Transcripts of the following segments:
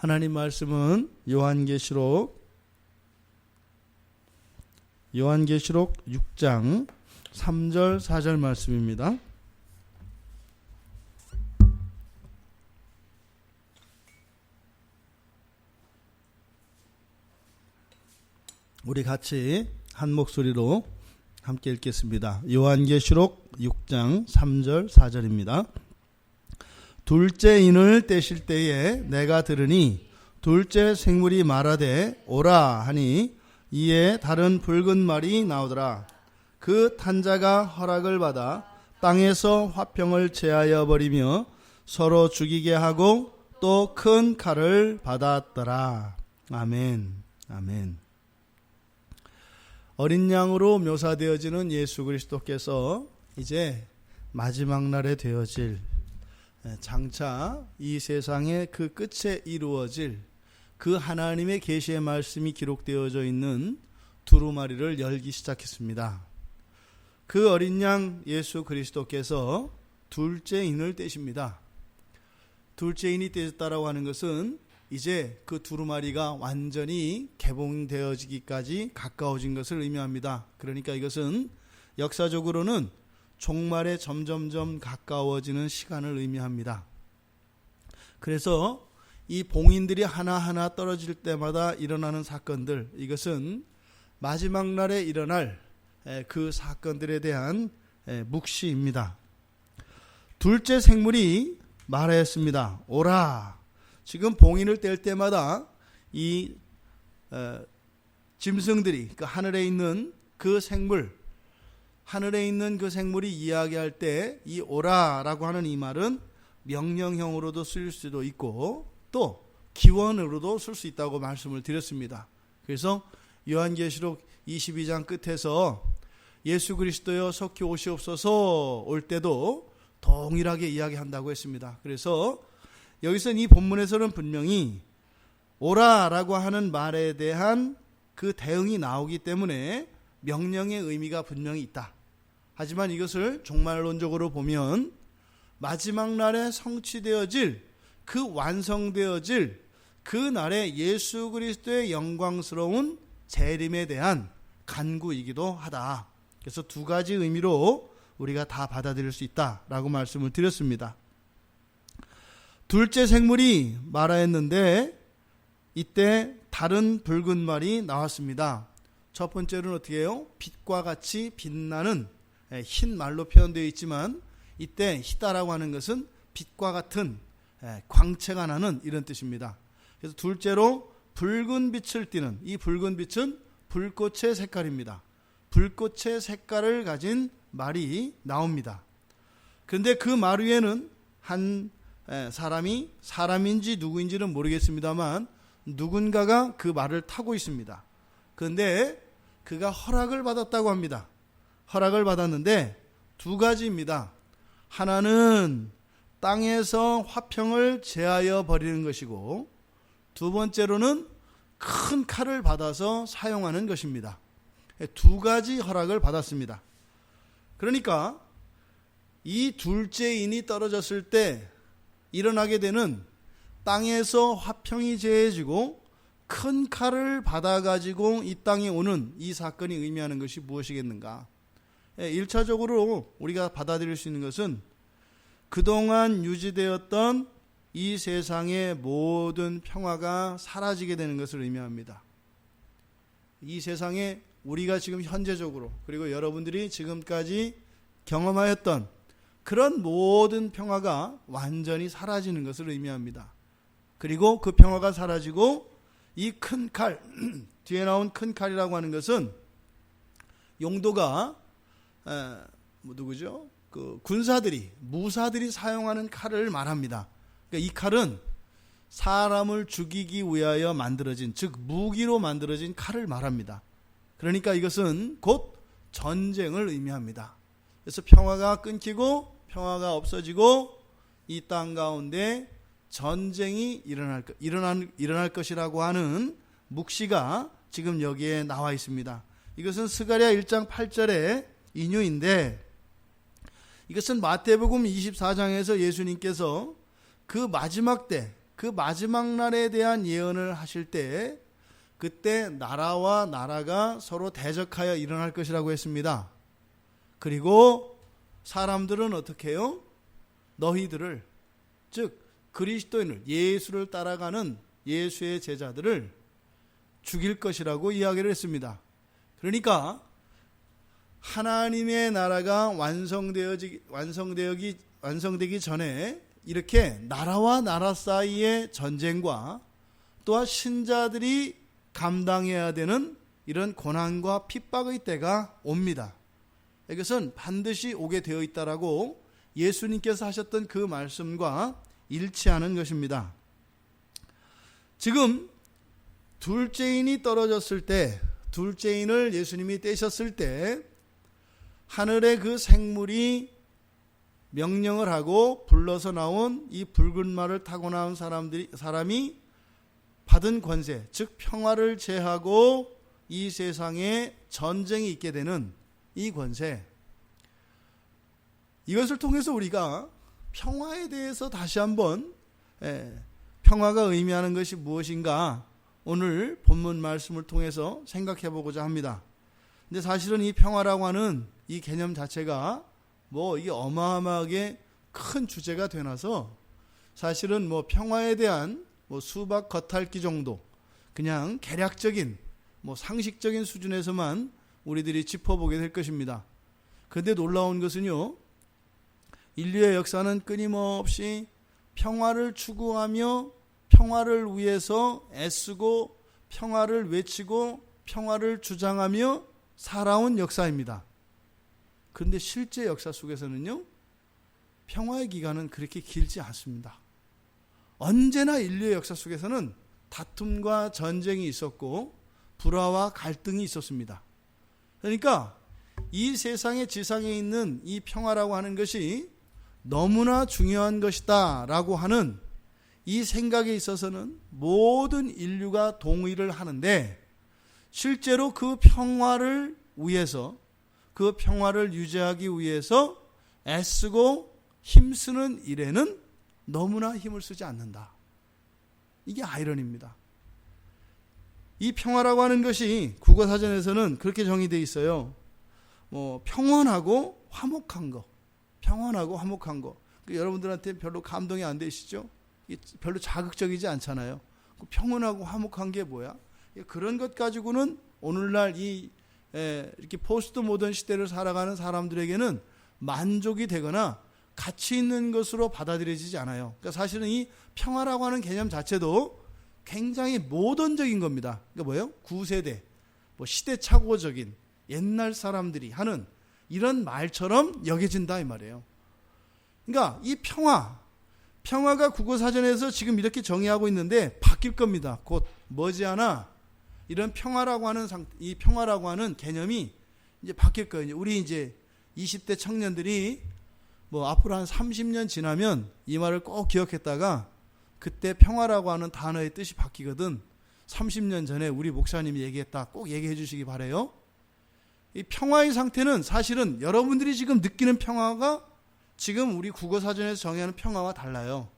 하나님 말씀은 요한계시록 6장 3절 4절 말씀입니다. 우리 같이 한 목소리로 함께 읽겠습니다. 요한계시록 6장 3절 4절입니다. 둘째 인을 떼실 때에 내가 들으니 둘째 생물이 말하되 오라 하니 이에 다른 붉은 말이 나오더라. 그 탄자가 허락을 받아 땅에서 화평을 제하여 버리며 서로 죽이게 하고 또 큰 칼을 받았더라. 아멘. 아멘. 어린 양으로 묘사되어지는 예수 그리스도께서 이제 마지막 날에 되어질, 장차 이 세상의 그 끝에 이루어질 그 하나님의 계시의 말씀이 기록되어져 있는 두루마리를 열기 시작했습니다. 그 어린 양 예수 그리스도께서 둘째 인을 떼십니다. 둘째 인이 떼졌다라고 하는 것은 이제 그 두루마리가 완전히 개봉되어지기까지 가까워진 것을 의미합니다. 그러니까 이것은 역사적으로는 종말에 점점점 가까워지는 시간을 의미합니다. 그래서 이 봉인들이 하나하나 떨어질 때마다 일어나는 사건들, 이것은 마지막 날에 일어날 그 사건들에 대한 묵시입니다. 둘째 생물이 말하였습니다. 오라. 지금 봉인을 뗄 때마다 이 짐승들이 그 하늘에 있는 그 생물, 하늘에 있는 그 생물이 이야기할 때 이 오라라고 하는 이 말은 명령형으로도 쓰일 수도 있고 또 기원으로도 쓸 수 있다고 말씀을 드렸습니다. 그래서 요한계시록 22장 끝에서 예수 그리스도여 속히 오시옵소서 올 때도 동일하게 이야기한다고 했습니다. 그래서 여기서 이 본문에서는 분명히 오라라고 하는 말에 대한 그 대응이 나오기 때문에 명령의 의미가 분명히 있다. 하지만 이것을 종말론적으로 보면 마지막 날에 성취되어질, 그 완성되어질 그 날에 예수 그리스도의 영광스러운 재림에 대한 간구이기도 하다. 그래서 두 가지 의미로 우리가 다 받아들일 수 있다라고 말씀을 드렸습니다. 둘째 생물이 말하였는데 이때 다른 붉은 말이 나왔습니다. 첫 번째로는 어떻게 해요? 빛과 같이 빛나는 흰 말로 표현되어 있지만 이때 희다라고 하는 것은 빛과 같은 광채가 나는 이런 뜻입니다. 그래서 둘째로 붉은 빛을 띠는, 이 붉은 빛은 불꽃의 색깔입니다. 불꽃의 색깔을 가진 말이 나옵니다. 그런데 그 말 위에는 한 사람이, 사람인지 누구인지는 모르겠습니다만 누군가가 그 말을 타고 있습니다. 그런데 그가 허락을 받았다고 합니다. 허락을 받았는데 두 가지입니다. 하나는 땅에서 화평을 제하여 버리는 것이고 두 번째로는 큰 칼을 받아서 사용하는 것입니다. 두 가지 허락을 받았습니다. 그러니까 이 둘째 인이 떨어졌을 때 일어나게 되는 땅에서 화평이 제해지고 큰 칼을 받아가지고 이 땅에 오는 이 사건이 의미하는 것이 무엇이겠는가? 1차적으로 우리가 받아들일 수 있는 것은 그동안 유지되었던 이 세상의 모든 평화가 사라지게 되는 것을 의미합니다. 이 세상에 우리가 지금 현재적으로 그리고 여러분들이 지금까지 경험하였던 그런 모든 평화가 완전히 사라지는 것을 의미합니다. 그리고 그 평화가 사라지고 이 큰 칼, 뒤에 나온 큰 칼이라고 하는 것은 용도가 누구죠? 그 군사들이, 무사들이 사용하는 칼을 말합니다. 그러니까 이 칼은 사람을 죽이기 위하여 만들어진, 즉 무기로 만들어진 칼을 말합니다. 그러니까 이것은 곧 전쟁을 의미합니다. 그래서 평화가 끊기고 평화가 없어지고 이 땅 가운데 전쟁이 일어날 것이라고 하는 묵시가 지금 여기에 나와 있습니다. 이것은 스가랴 1장 8절의 인유인데 이것은 마태복음 24장에서 예수님께서 그 마지막 때, 그 마지막 날에 대한 예언을 하실 때 그때 나라와 나라가 서로 대적하여 일어날 것이라고 했습니다. 그리고 사람들은 어떻게 해요? 너희들을, 즉 그리스도인을, 예수를 따라가는 예수의 제자들을 죽일 것이라고 이야기를 했습니다. 그러니까 하나님의 나라가 완성되기 전에 이렇게 나라와 나라 사이의 전쟁과 또한 신자들이 감당해야 되는 이런 고난과 핍박의 때가 옵니다. 이것은 반드시 오게 되어 있다라고 예수님께서 하셨던 그 말씀과 일치하는 것입니다. 지금 둘째인이 떨어졌을 때, 둘째인을 예수님이 떼셨을 때 하늘의 그 생물이 명령을 하고 불러서 나온 이 붉은 말을 타고 나온 사람이 받은 권세, 즉 평화를 제하고 이 세상에 전쟁이 있게 되는 이 권세, 이것을 통해서 우리가 평화에 대해서 다시 한번 평화가 의미하는 것이 무엇인가 오늘 본문 말씀을 통해서 생각해 보고자 합니다. 근데 사실은 이 평화라고 하는 이 개념 자체가 이게 어마어마하게 큰 주제가 되나서 사실은 평화에 대한 수박 겉핥기 정도, 그냥 개략적인 상식적인 수준에서만 우리들이 짚어보게 될 것입니다. 그런데 놀라운 것은요, 인류의 역사는 끊임없이 평화를 추구하며 평화를 위해서 애쓰고 평화를 외치고 평화를 주장하며 살아온 역사입니다. 그런데 실제 역사 속에서는요, 평화의 기간은 그렇게 길지 않습니다. 언제나 인류의 역사 속에서는 다툼과 전쟁이 있었고 불화와 갈등이 있었습니다. 그러니까 이 세상의 지상에 있는 이 평화라고 하는 것이 너무나 중요한 것이다 라고 하는 이 생각에 있어서는 모든 인류가 동의를 하는데, 실제로 그 평화를 위해서, 그 평화를 유지하기 위해서 애쓰고 힘쓰는 일에는 너무나 힘을 쓰지 않는다. 이게 아이러니입니다. 이 평화라고 하는 것이 국어사전에서는 그렇게 정의되어 있어요. 평온하고 화목한 거. 평온하고 화목한 거. 여러분들한테 별로 감동이 안 되시죠? 별로 자극적이지 않잖아요. 평온하고 화목한 게 뭐야? 그런 것 가지고는 오늘날 이렇게 포스트 모던 시대를 살아가는 사람들에게는 만족이 되거나 가치 있는 것으로 받아들여지지 않아요. 그러니까 사실은 이 평화라고 하는 개념 자체도 굉장히 모던적인 겁니다. 그러니까 뭐예요? 구세대, 시대착오적인 옛날 사람들이 하는 이런 말처럼 여겨진다 이 말이에요. 그러니까 이 평화가 국어사전에서 지금 이렇게 정의하고 있는데 바뀔 겁니다. 곧 머지않아 이런 평화라고 하는 개념이 이제 바뀔 거예요. 우리 이제 20대 청년들이 앞으로 한 30년 지나면 이 말을 꼭 기억했다가 그때 평화라고 하는 단어의 뜻이 바뀌거든. 30년 전에 우리 목사님이 얘기했다. 꼭 얘기해 주시기 바라요. 이 평화의 상태는 사실은 여러분들이 지금 느끼는 평화가 지금 우리 국어사전에서 정의하는 평화와 달라요.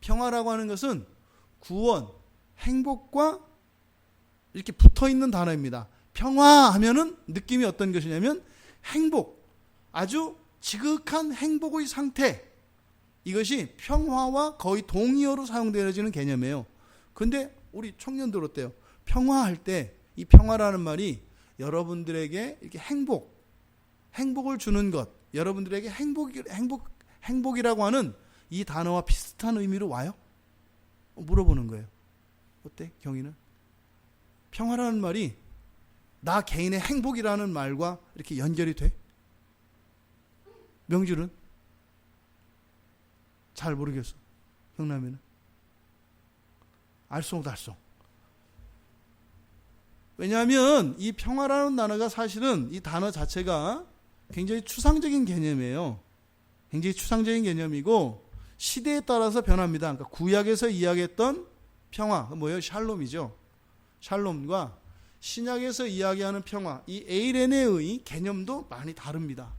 평화라고 하는 것은 구원, 행복과 이렇게 붙어있는 단어입니다. 평화하면은 느낌이 어떤 것이냐면 행복, 아주 지극한 행복의 상태, 이것이 평화와 거의 동의어로 사용되어지는 개념이에요. 그런데 우리 청년들 어때요? 평화할 때 이 평화라는 말이 여러분들에게 이렇게 행복을 주는 것, 여러분들에게 행복이라고 하는 이 단어와 비슷한 의미로 와요? 물어보는 거예요. 어때? 경희는? 평화라는 말이 나 개인의 행복이라는 말과 이렇게 연결이 돼? 명주는? 잘 모르겠어. 경남이는? 알쏭달쏭. 왜냐하면 이 평화라는 단어가 사실은 이 단어 자체가 굉장히 추상적인 개념이에요. 굉장히 추상적인 개념이고 시대에 따라서 변합니다. 그러니까 구약에서 이야기했던 평화, 뭐예요? 샬롬이죠. 샬롬과 신약에서 이야기하는 평화, 이 에이레네의 개념도 많이 다릅니다.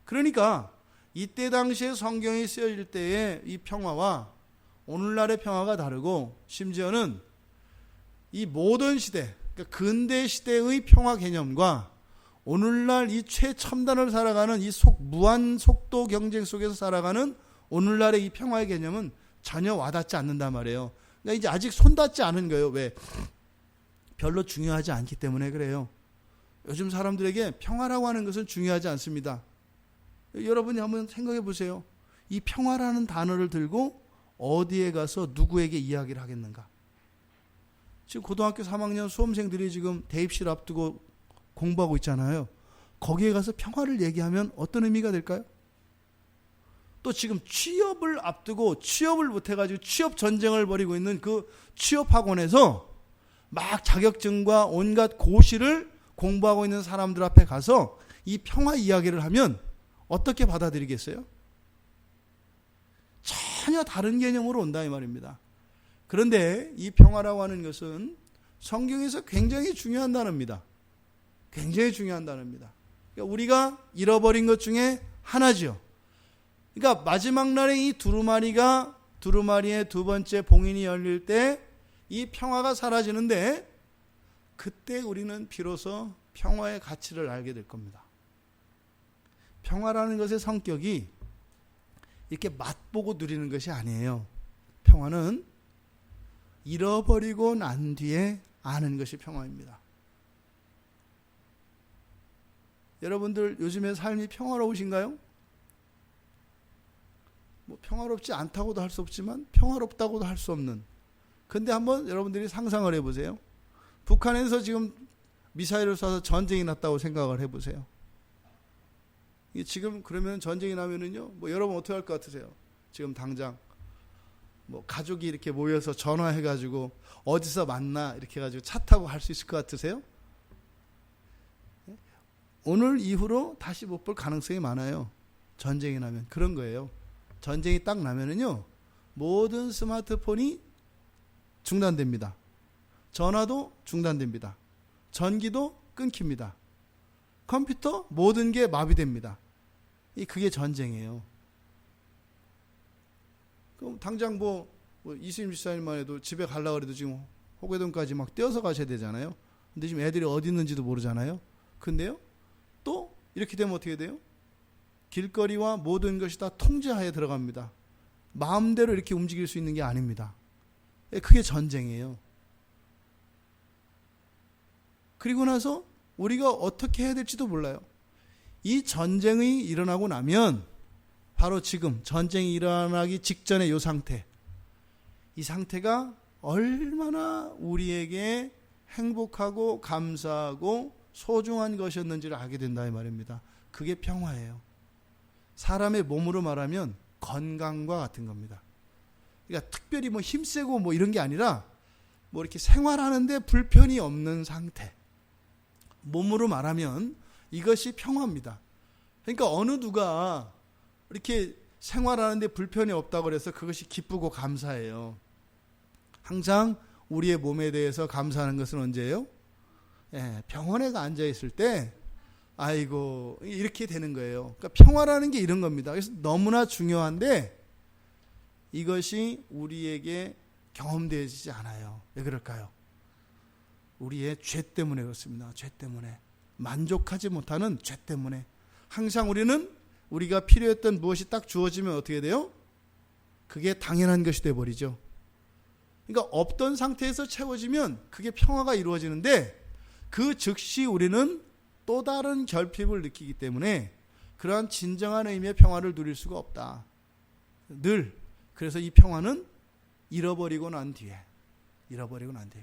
그러니까 이때 당시에 성경이 쓰여질 때의 이 평화와 오늘날의 평화가 다르고 심지어는 이 모던 시대, 그러니까 근대 시대의 평화 개념과 오늘날 이 최첨단을 살아가는 이 무한 속도 경쟁 속에서 살아가는 오늘날의 이 평화의 개념은 전혀 와닿지 않는단 말이에요. 그러니까 이제 아직 손닿지 않은 거예요. 왜? 별로 중요하지 않기 때문에 그래요. 요즘 사람들에게 평화라고 하는 것은 중요하지 않습니다. 여러분이 한번 생각해 보세요. 이 평화라는 단어를 들고 어디에 가서 누구에게 이야기를 하겠는가? 지금 고등학교 3학년 수험생들이 지금 대입실 앞두고 공부하고 있잖아요. 거기에 가서 평화를 얘기하면 어떤 의미가 될까요? 또 지금 취업을 앞두고 취업을 못해가지고 취업 전쟁을 벌이고 있는 그 취업학원에서 막 자격증과 온갖 고시를 공부하고 있는 사람들 앞에 가서 이 평화 이야기를 하면 어떻게 받아들이겠어요? 전혀 다른 개념으로 온다 이 말입니다. 그런데 이 평화라고 하는 것은 성경에서 굉장히 중요한 단어입니다. 굉장히 중요한 단어입니다. 그러니까 우리가 잃어버린 것 중에 하나죠. 그러니까 마지막 날에 이 두루마리의 두 번째 봉인이 열릴 때 이 평화가 사라지는데 그때 우리는 비로소 평화의 가치를 알게 될 겁니다. 평화라는 것의 성격이 이렇게 맛보고 누리는 것이 아니에요. 평화는 잃어버리고 난 뒤에 아는 것이 평화입니다. 여러분들 요즘에 삶이 평화로우신가요? 뭐 평화롭지 않다고도 할 수 없지만 평화롭다고도 할 수 없는. 근데 한번 여러분들이 상상을 해보세요. 북한에서 지금 미사일을 쏴서 전쟁이 났다고 생각을 해보세요. 지금 그러면 전쟁이 나면은요, 뭐 여러분 어떻게 할 것 같으세요? 지금 당장 뭐 가족이 이렇게 모여서 전화해가지고 어디서 만나 이렇게 해가지고 차 타고 갈 수 있을 것 같으세요? 오늘 이후로 다시 못 볼 가능성이 많아요. 전쟁이 나면. 그런 거예요. 전쟁이 딱 나면은요, 모든 스마트폰이 중단됩니다. 전화도 중단됩니다. 전기도 끊깁니다. 컴퓨터 모든 게 마비됩니다. 그게 전쟁이에요. 그럼 당장 뭐 24일만 해도 집에 가려고 해도 지금 호계동까지 막 뛰어서 가셔야 되잖아요. 근데 지금 애들이 어디 있는지도 모르잖아요. 근데요, 또 이렇게 되면 어떻게 돼요? 길거리와 모든 것이 다 통제하에 들어갑니다. 마음대로 이렇게 움직일 수 있는 게 아닙니다. 그게 전쟁이에요. 그리고 나서 우리가 어떻게 해야 될지도 몰라요. 이 전쟁이 일어나고 나면 바로 지금 전쟁이 일어나기 직전의 이 상태, 이 상태가 얼마나 우리에게 행복하고 감사하고 소중한 것이었는지를 알게 된다 이 말입니다. 그게 평화예요. 사람의 몸으로 말하면 건강과 같은 겁니다. 그러니까 특별히 뭐 힘세고 뭐 이런 게 아니라 뭐 이렇게 생활하는데 불편이 없는 상태. 몸으로 말하면 이것이 평화입니다. 그러니까 어느 누가 이렇게 생활하는데 불편이 없다고 해서 그것이 기쁘고 감사해요. 항상 우리의 몸에 대해서 감사하는 것은 언제예요? 병원에 앉아 있을 때 아이고 이렇게 되는 거예요. 그러니까 평화라는 게 이런 겁니다. 그래서 너무나 중요한데 이것이 우리에게 경험되지 않아요. 왜 그럴까요? 우리의 죄 때문에 그렇습니다. 죄 때문에. 만족하지 못하는 죄 때문에. 항상 우리는 우리가 필요했던 무엇이 딱 주어지면 어떻게 돼요? 그게 당연한 것이 되어버리죠. 그러니까 없던 상태에서 채워지면 그게 평화가 이루어지는데 그 즉시 우리는 또 다른 결핍을 느끼기 때문에 그러한 진정한 의미의 평화를 누릴 수가 없다. 늘. 그래서 이 평화는 잃어버리고 난 뒤에.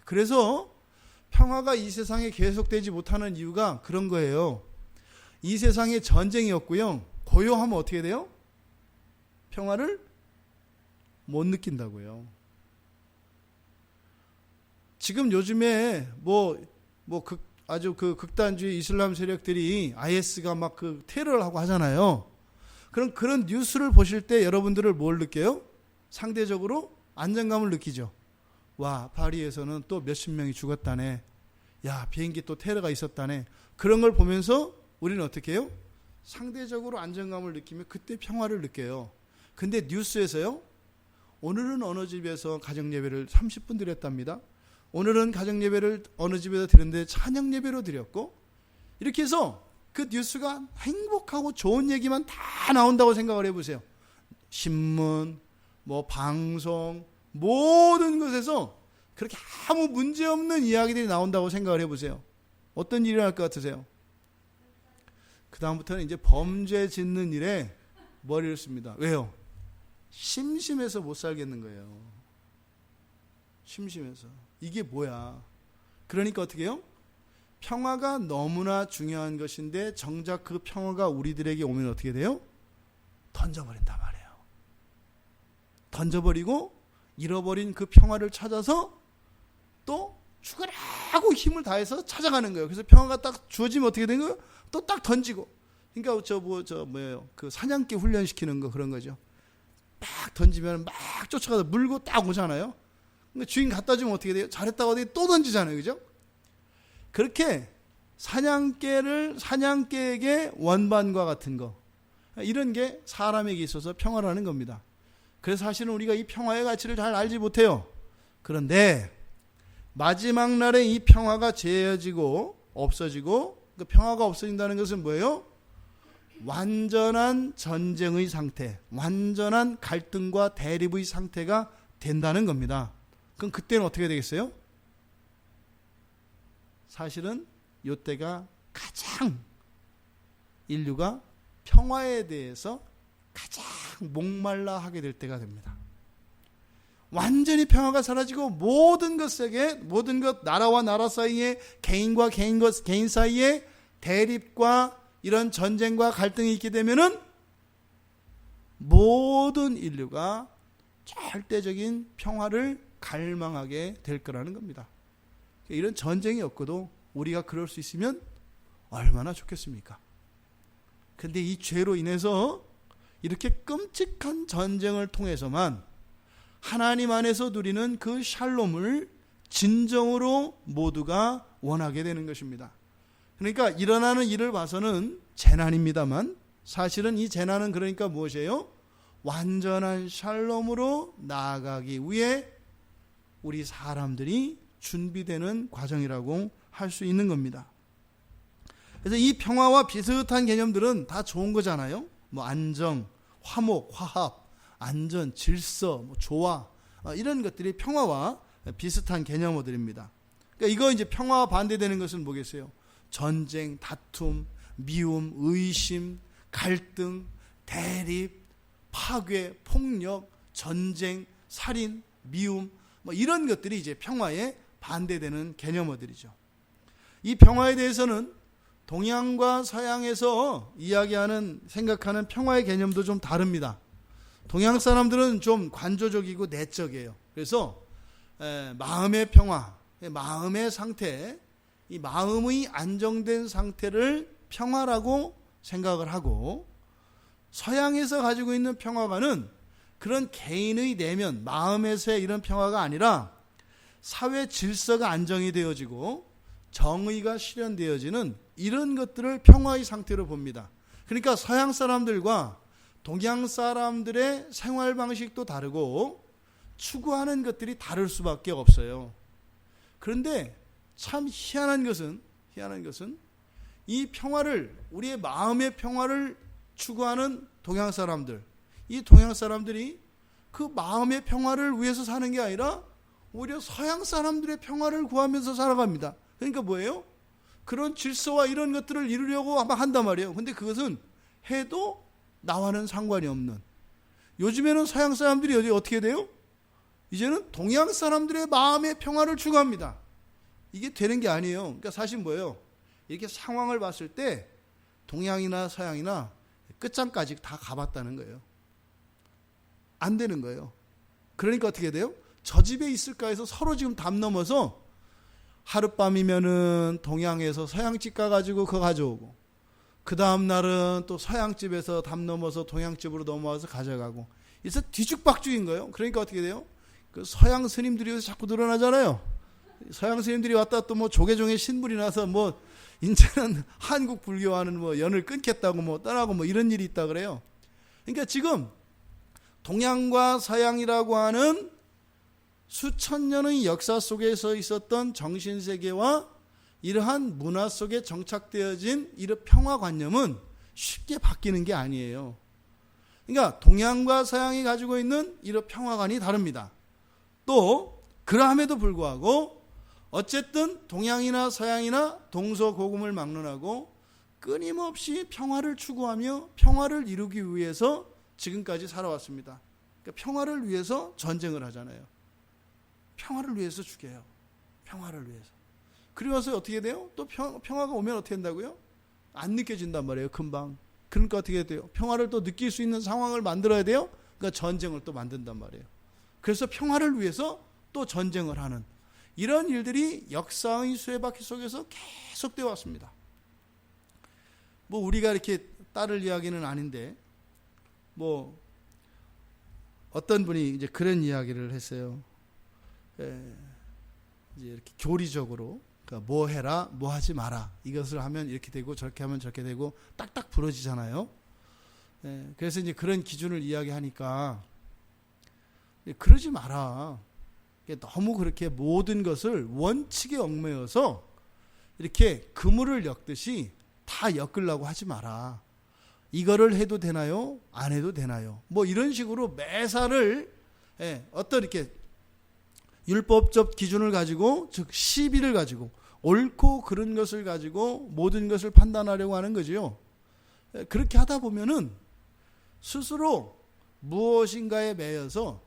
그래서 평화가 이 세상에 계속되지 못하는 이유가 그런 거예요. 이 세상에 전쟁이 없고요. 고요하면 어떻게 돼요? 평화를 못 느낀다고요. 지금 요즘에 아주 극단주의 이슬람 세력들이 IS가 막 그 테러를 하고 하잖아요. 그런 뉴스를 보실 때 여러분들을 뭘 느껴요? 상대적으로 안정감을 느끼죠. 와, 파리에서는 또 몇십 명이 죽었다네. 야, 비행기 또 테러가 있었다네. 그런 걸 보면서 우리는 어떻게 해요? 상대적으로 안정감을 느끼며 그때 평화를 느껴요. 근데 뉴스에서요, 오늘은 어느 집에서 가정예배를 30분 드렸답니다. 오늘은 가정예배를 어느 집에서 드렸는데 찬양예배로 드렸고, 이렇게 해서 그 뉴스가 행복하고 좋은 얘기만 다 나온다고 생각을 해보세요. 신문, 뭐 방송, 모든 것에서 그렇게 아무 문제없는 이야기들이 나온다고 생각을 해보세요. 어떤 일이 일어날 것 같으세요? 그 다음부터는 이제 범죄 짓는 일에 머리를 씁니다. 왜요? 심심해서 못 살겠는 거예요. 심심해서. 이게 뭐야? 그러니까 어떻게 해요? 평화가 너무나 중요한 것인데 정작 그 평화가 우리들에게 오면 어떻게 돼요? 던져버린단 말이에요. 던져버리고 잃어버린 그 평화를 찾아서 또 죽으라고 힘을 다해서 찾아가는 거예요. 그래서 평화가 딱 주어지면 어떻게 되는 거예요? 또 딱 던지고. 그러니까 뭐예요? 그 사냥개 훈련시키는 거 그런 거죠. 막 던지면 막 쫓아가서 물고 딱 오잖아요. 그러니까 주인 갖다 주면 어떻게 돼요? 잘했다고 어디 또 던지잖아요. 그죠? 그렇게 사냥개에게 원반과 같은 거, 이런 게 사람에게 있어서 평화라는 겁니다. 그래서 사실은 우리가 이 평화의 가치를 잘 알지 못해요. 그런데 마지막 날에 이 평화가 재어지고 없어지고, 그 평화가 없어진다는 것은 뭐예요? 완전한 전쟁의 상태, 완전한 갈등과 대립의 상태가 된다는 겁니다. 그럼 그때는 어떻게 되겠어요? 사실은 이때가 가장 인류가 평화에 대해서 가장 목말라 하게 될 때가 됩니다. 완전히 평화가 사라지고 모든 것 나라와 나라 사이에, 개인과 개인 사이에 대립과 이런 전쟁과 갈등이 있게 되면은 모든 인류가 절대적인 평화를 갈망하게 될 거라는 겁니다. 이런 전쟁이 없고도 우리가 그럴 수 있으면 얼마나 좋겠습니까? 근데 이 죄로 인해서 이렇게 끔찍한 전쟁을 통해서만 하나님 안에서 누리는 그 샬롬을 진정으로 모두가 원하게 되는 것입니다. 그러니까 일어나는 일을 봐서는 재난입니다만 사실은 이 재난은 그러니까 무엇이에요? 완전한 샬롬으로 나아가기 위해 우리 사람들이 준비되는 과정이라고 할 수 있는 겁니다. 그래서 이 평화와 비슷한 개념들은 다 좋은 거잖아요. 뭐 안정, 화목, 화합, 안전, 질서, 뭐 조화, 이런 것들이 평화와 비슷한 개념어들입니다. 그러니까 이거 이제 평화와 반대되는 것은 뭐겠어요? 전쟁, 다툼, 미움, 의심, 갈등, 대립, 파괴, 폭력, 전쟁, 살인, 미움, 뭐 이런 것들이 이제 평화에 반대되는 개념어들이죠. 이 평화에 대해서는 동양과 서양에서 이야기하는, 생각하는 평화의 개념도 좀 다릅니다. 동양 사람들은 좀 관조적이고 내적이에요. 그래서 마음의 평화, 마음의 상태, 이 마음의 안정된 상태를 평화라고 생각을 하고, 서양에서 가지고 있는 평화가는 그런 개인의 내면, 마음에서의 이런 평화가 아니라 사회 질서가 안정이 되어지고 정의가 실현되어지는 이런 것들을 평화의 상태로 봅니다. 그러니까 서양 사람들과 동양 사람들의 생활 방식도 다르고 추구하는 것들이 다를 수밖에 없어요. 그런데 참 희한한 것은 이 평화를, 우리의 마음의 평화를 추구하는 동양 사람들, 이 동양 사람들이 그 마음의 평화를 위해서 사는 게 아니라 오히려 서양 사람들의 평화를 구하면서 살아갑니다. 그러니까 뭐예요? 그런 질서와 이런 것들을 이루려고 아마 한단 말이에요. 근데 그것은 해도 나와는 상관이 없는, 요즘에는 서양 사람들이 어떻게 돼요? 이제는 동양 사람들의 마음의 평화를 추구합니다. 이게 되는 게 아니에요. 그러니까 사실 뭐예요? 이렇게 상황을 봤을 때 동양이나 서양이나 끝장까지 다 가봤다는 거예요. 안 되는 거예요. 그러니까 어떻게 돼요? 저 집에 있을까 해서 서로 지금 담 넘어서 하룻밤이면은 동양에서 서양집 가가지고 그거 가져오고, 그 다음 날은 또 서양집에서 담 넘어서 동양집으로 넘어와서 가져가고, 그래서 뒤죽박죽인 거예요. 그러니까 어떻게 돼요? 그 서양 스님들이 여기서 자꾸 늘어나잖아요. 서양 스님들이 왔다 또 뭐 조계종의 신불이 나서 뭐 이제는 한국 불교와는 뭐 연을 끊겠다고 뭐 떠나고 뭐 이런 일이 있다 그래요. 그러니까 지금 동양과 서양이라고 하는 수천 년의 역사 속에서 있었던 정신세계와 이러한 문화 속에 정착되어진 이런 평화관념은 쉽게 바뀌는 게 아니에요. 그러니까 동양과 서양이 가지고 있는 이런 평화관이 다릅니다. 또 그러함에도 불구하고 어쨌든 동양이나 서양이나 동서고금을 막론하고 끊임없이 평화를 추구하며 평화를 이루기 위해서 지금까지 살아왔습니다. 그러니까 평화를 위해서 전쟁을 하잖아요. 평화를 위해서 죽여요. 평화를 위해서. 그리고 나서 어떻게 돼요? 또 평화가 오면 어떻게 된다고요? 안 느껴진단 말이에요. 금방. 그러니까 어떻게 돼요? 평화를 또 느낄 수 있는 상황을 만들어야 돼요. 그러니까 전쟁을 또 만든단 말이에요. 그래서 평화를 위해서 또 전쟁을 하는 이런 일들이 역사의 수레바퀴 속에서 계속되어 왔습니다. 뭐 우리가 이렇게 따를 이야기는 아닌데 뭐 어떤 분이 이제 그런 이야기를 했어요. 이제 이렇게 교리적으로 그러니까 뭐 해라, 뭐 하지 마라. 이것을 하면 이렇게 되고 저렇게 하면 저렇게 되고 딱딱 부러지잖아요. 그래서 이제 그런 기준을 이야기하니까 그러지 마라. 너무 그렇게 모든 것을 원칙에 얽매여서 이렇게 그물을 엮듯이 다 엮으려고 하지 마라. 이거를 해도 되나요? 안 해도 되나요? 뭐 이런 식으로 매사를 어떤 이렇게 율법적 기준을 가지고 즉 시비를 가지고 옳고 그른 것을 가지고 모든 것을 판단하려고 하는 거지요. 그렇게 하다 보면은 스스로 무엇인가에 매여서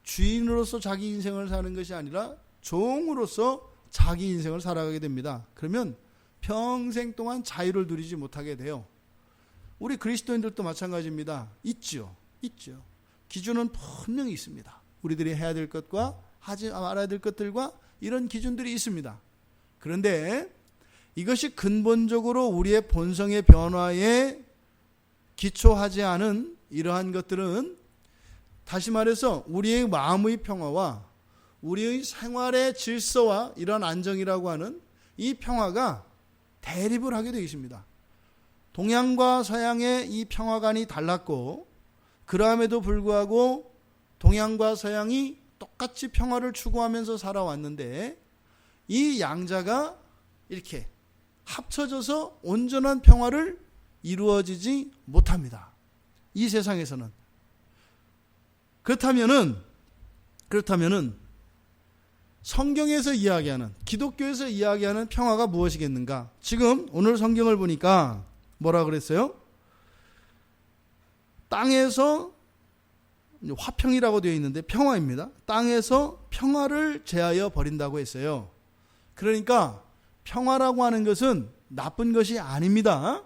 주인으로서 자기 인생을 사는 것이 아니라 종으로서 자기 인생을 살아가게 됩니다. 그러면 평생 동안 자유를 누리지 못하게 돼요. 우리 그리스도인들도 마찬가지입니다. 있죠. 기준은 분명히 있습니다. 우리들이 해야 될 것과 하지 말아야 될 것들과 이런 기준들이 있습니다. 그런데 이것이 근본적으로 우리의 본성의 변화에 기초하지 않은 이러한 것들은 다시 말해서 우리의 마음의 평화와 우리의 생활의 질서와 이런 안정이라고 하는 이 평화가 대립을 하게 되어 있습니다. 동양과 서양의 이 평화관이 달랐고 그럼에도 불구하고 동양과 서양이 똑같이 평화를 추구하면서 살아왔는데 이 양자가 이렇게 합쳐져서 온전한 평화를 이루어지지 못합니다. 이 세상에서는. 그렇다면은 성경에서 이야기하는 기독교에서 이야기하는 평화가 무엇이겠는가? 지금 오늘 성경을 보니까 뭐라 그랬어요? 땅에서 화평이라고 되어 있는데 평화입니다. 땅에서 평화를 제하여 버린다고 했어요. 그러니까 평화라고 하는 것은 나쁜 것이 아닙니다.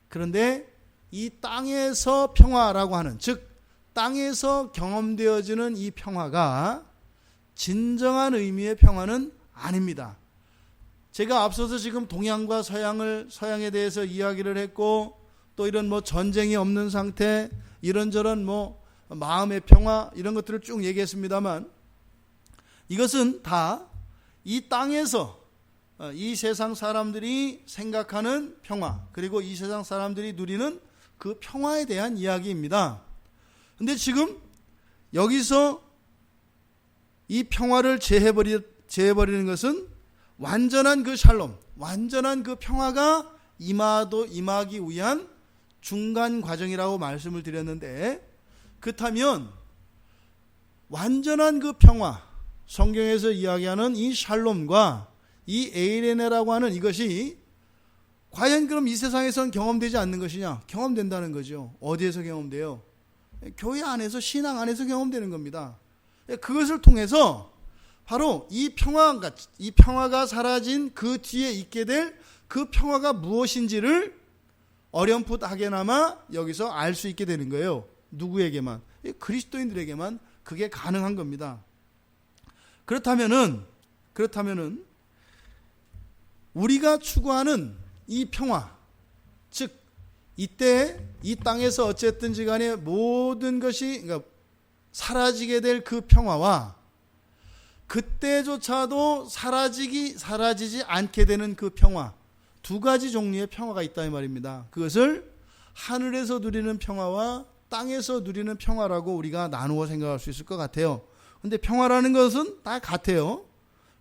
그런데 이 땅에서 평화라고 하는 즉 땅에서 경험되어지는 이 평화가 진정한 의미의 평화는 아닙니다. 제가 앞서서 지금 동양과 서양에 대해서 이야기를 했고 또 이런 뭐 전쟁이 없는 상태 이런저런 뭐 마음의 평화 이런 것들을 쭉 얘기했습니다만 이것은 다 이 땅에서 이 세상 사람들이 생각하는 평화 그리고 이 세상 사람들이 누리는 그 평화에 대한 이야기입니다. 근데 지금 여기서 이 평화를 제해버리는 것은 완전한 그 샬롬, 완전한 그 평화가 임하기 위한 중간 과정이라고 말씀을 드렸는데 그렇다면 완전한 그 평화, 성경에서 이야기하는 이 샬롬과 이 에이레네라고 하는 이것이 과연 그럼 이 세상에서는 경험되지 않는 것이냐? 경험된다는 거죠. 어디에서 경험돼요? 교회 안에서 신앙 안에서 경험되는 겁니다. 그것을 통해서 바로 이 평화가 사라진 그 뒤에 있게 될 그 평화가 무엇인지를 어렴풋하게나마 여기서 알 수 있게 되는 거예요. 누구에게만? 그리스도인들에게만 그게 가능한 겁니다. 그렇다면은 우리가 추구하는 이 평화, 즉 이때 이 땅에서 어쨌든지 간에 모든 것이 그러니까 사라지게 될 그 평화와 그때조차도 사라지지 않게 되는 그 평화, 두 가지 종류의 평화가 있다 이 말입니다. 그것을 하늘에서 누리는 평화와 땅에서 누리는 평화라고 우리가 나누어 생각할 수 있을 것 같아요. 근데 평화라는 것은 다 같아요.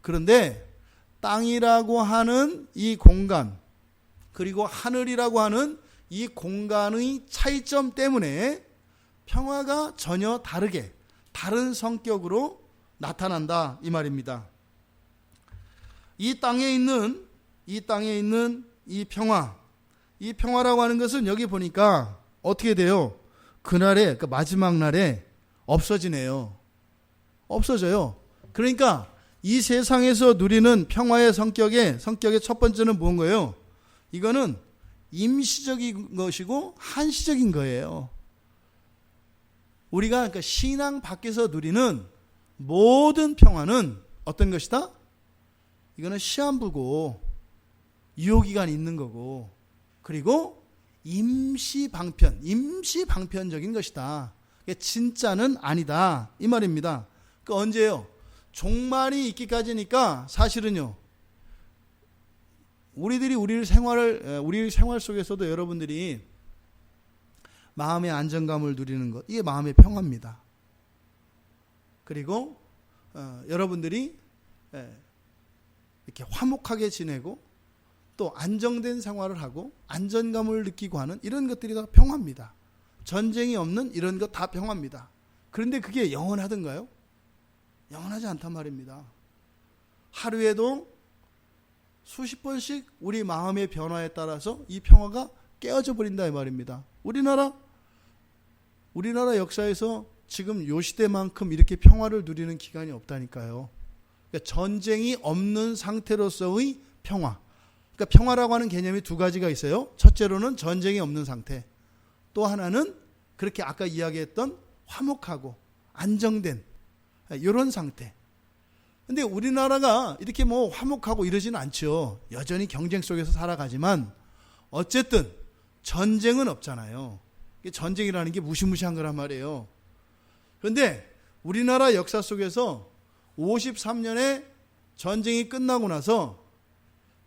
그런데 땅이라고 하는 이 공간, 그리고 하늘이라고 하는 이 공간의 차이점 때문에 평화가 전혀 다른 성격으로 나타난다 이 말입니다. 이 땅에 있는 이 평화라고 하는 것은 여기 보니까 어떻게 돼요? 그날에, 그 마지막 날에 없어지네요. 없어져요. 그러니까 이 세상에서 누리는 평화의 성격의 첫 번째는 뭔 거예요? 이거는 임시적인 것이고 한시적인 거예요. 우리가 그러니까 신앙 밖에서 누리는 모든 평화는 어떤 것이다? 이거는 시한부고 유효기간이 있는 거고, 그리고 임시방편적인 것이다. 진짜는 아니다 이 말입니다. 그 언제예요? 종말이 있기까지니까 사실은요. 우리 생활 속에서도 여러분들이 마음의 안정감을 누리는 것, 이게 마음의 평화입니다. 그리고 여러분들이 이렇게 화목하게 지내고 또 안정된 생활을 하고 안전감을 느끼고 하는 이런 것들이 다 평화입니다. 전쟁이 없는 이런 것 다 평화입니다. 그런데 그게 영원하던가요? 영원하지 않단 말입니다. 하루에도 수십 번씩 우리 마음의 변화에 따라서 이 평화가 깨어져 버린다 이 말입니다. 우리나라 역사에서 지금 요 시대만큼 이렇게 평화를 누리는 기간이 없다니까요. 그러니까 전쟁이 없는 상태로서의 평화. 그러니까 평화라고 하는 개념이 두 가지가 있어요. 첫째로는 전쟁이 없는 상태. 또 하나는 그렇게 아까 이야기했던 화목하고 안정된 이런 상태. 근데 우리나라가 이렇게 뭐 화목하고 이러지는 않죠. 여전히 경쟁 속에서 살아가지만 어쨌든 전쟁은 없잖아요. 전쟁이라는 게 무시무시한 거란 말이에요. 그런데 우리나라 역사 속에서 53년에 전쟁이 끝나고 나서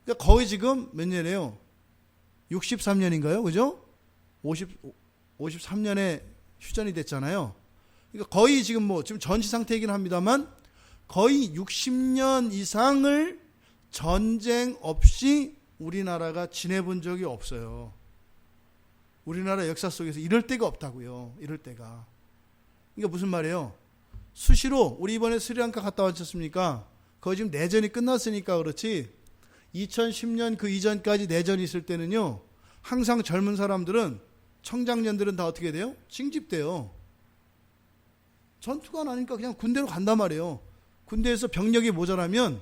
그러니까 거의 지금 몇 년이에요? 63년인가요? 그죠? 53년에 휴전이 됐잖아요. 그러니까 거의 지금 지금 전시 상태이긴 합니다만 거의 60년 이상을 전쟁 없이 우리나라가 지내본 적이 없어요. 우리나라 역사 속에서 이럴 때가 없다고요. 이럴 때가. 그러니까 무슨 말이에요? 수시로 우리 이번에 스리랑카 갔다 왔었습니까? 거의 지금 내전이 끝났으니까 그렇지 2010년 그 이전까지 내전이 있을 때는요. 항상 젊은 사람들은 청장년들은 다 어떻게 돼요? 징집돼요. 전투가 나니까 그냥 군대로 간단 말이에요. 군대에서 병력이 모자라면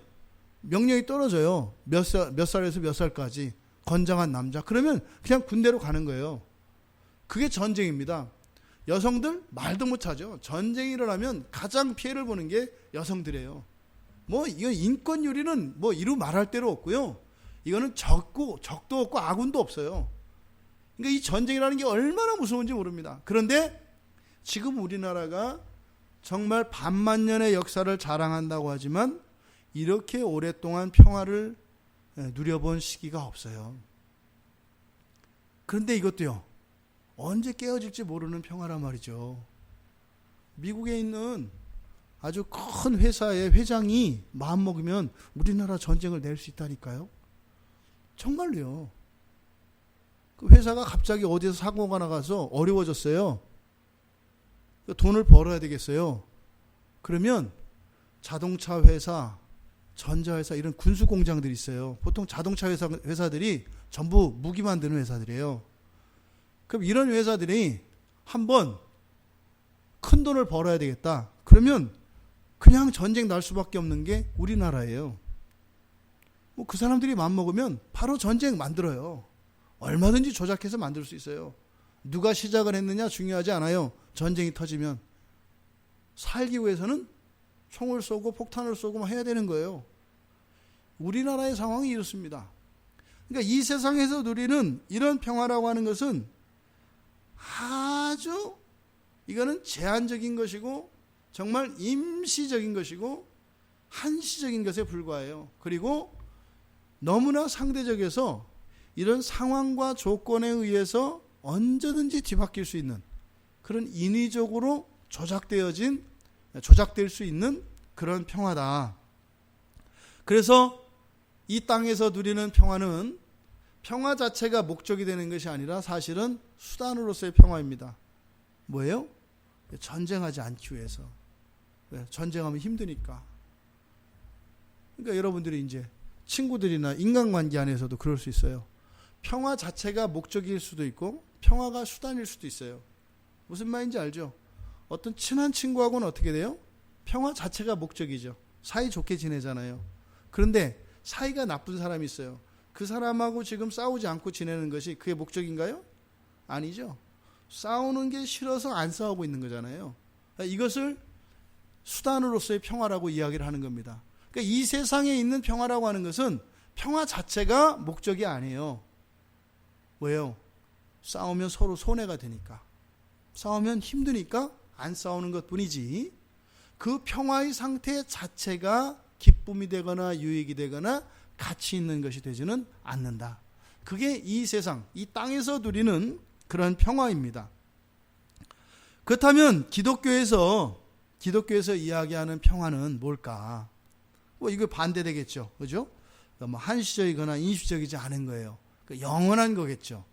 명령이 떨어져요. 몇 살에서 몇 살까지 건장한 남자. 그러면 그냥 군대로 가는 거예요. 그게 전쟁입니다. 여성들 말도 못하죠. 전쟁이 일어나면 가장 피해를 보는 게 여성들이에요. 이건 인권유리는 이루 말할 대로 없고요. 이거는 적도 없고 아군도 없어요. 그러니까 이 전쟁이라는 게 얼마나 무서운지 모릅니다. 그런데 지금 우리나라가 정말 반만년의 역사를 자랑한다고 하지만 이렇게 오랫동안 평화를 누려본 시기가 없어요. 그런데 이것도요. 언제 깨어질지 모르는 평화란 말이죠. 미국에 있는 아주 큰 회사의 회장이 마음먹으면 우리나라 전쟁을 낼 수 있다니까요. 정말로요. 그 회사가 갑자기 어디서 사고가 나가서 어려워졌어요. 돈을 벌어야 되겠어요. 그러면 자동차 회사, 전자회사 이런 군수 공장들이 있어요. 보통 자동차 회사들이 전부 무기 만드는 회사들이에요. 그럼 이런 회사들이 한번 큰 돈을 벌어야 되겠다. 그러면 그냥 전쟁 날 수밖에 없는 게 우리나라예요. 그 사람들이 마음먹으면 바로 전쟁 만들어요. 얼마든지 조작해서 만들 수 있어요. 누가 시작을 했느냐 중요하지 않아요. 전쟁이 터지면 살기 위해서는 총을 쏘고 폭탄을 쏘고 해야 되는 거예요. 우리나라의 상황이 이렇습니다. 그러니까 이 세상에서 누리는 이런 평화라고 하는 것은 아주 이거는 제한적인 것이고 정말 임시적인 것이고 한시적인 것에 불과해요. 그리고 너무나 상대적에서 이런 상황과 조건에 의해서 언제든지 뒤바뀔 수 있는 그런 인위적으로 조작될 수 있는 그런 평화다. 그래서 이 땅에서 누리는 평화는 평화 자체가 목적이 되는 것이 아니라 사실은 수단으로서의 평화입니다. 뭐예요? 전쟁하지 않기 위해서. 왜? 전쟁하면 힘드니까. 그러니까 여러분들이 이제 친구들이나 인간관계 안에서도 그럴 수 있어요. 평화 자체가 목적일 수도 있고 평화가 수단일 수도 있어요. 무슨 말인지 알죠? 어떤 친한 친구하고는 어떻게 돼요? 평화 자체가 목적이죠. 사이좋게 지내잖아요. 그런데 사이가 나쁜 사람이 있어요. 그 사람하고 지금 싸우지 않고 지내는 것이 그게 목적인가요? 아니죠. 싸우는 게 싫어서 안 싸우고 있는 거잖아요. 이것을 수단으로서의 평화라고 이야기를 하는 겁니다. 그러니까 이 세상에 있는 평화라고 하는 것은 평화 자체가 목적이 아니에요. 왜요? 싸우면 서로 손해가 되니까. 싸우면 힘드니까 안 싸우는 것뿐이지 그 평화의 상태 자체가 기쁨이 되거나 유익이 되거나 가치 있는 것이 되지는 않는다. 그게 이 세상, 이 땅에서 누리는 그런 평화입니다. 그렇다면 기독교에서 이야기하는 평화는 뭘까? 이거 반대되겠죠. 그죠? 한시적이거나 인시적이지 않은 거예요. 영원한 거겠죠.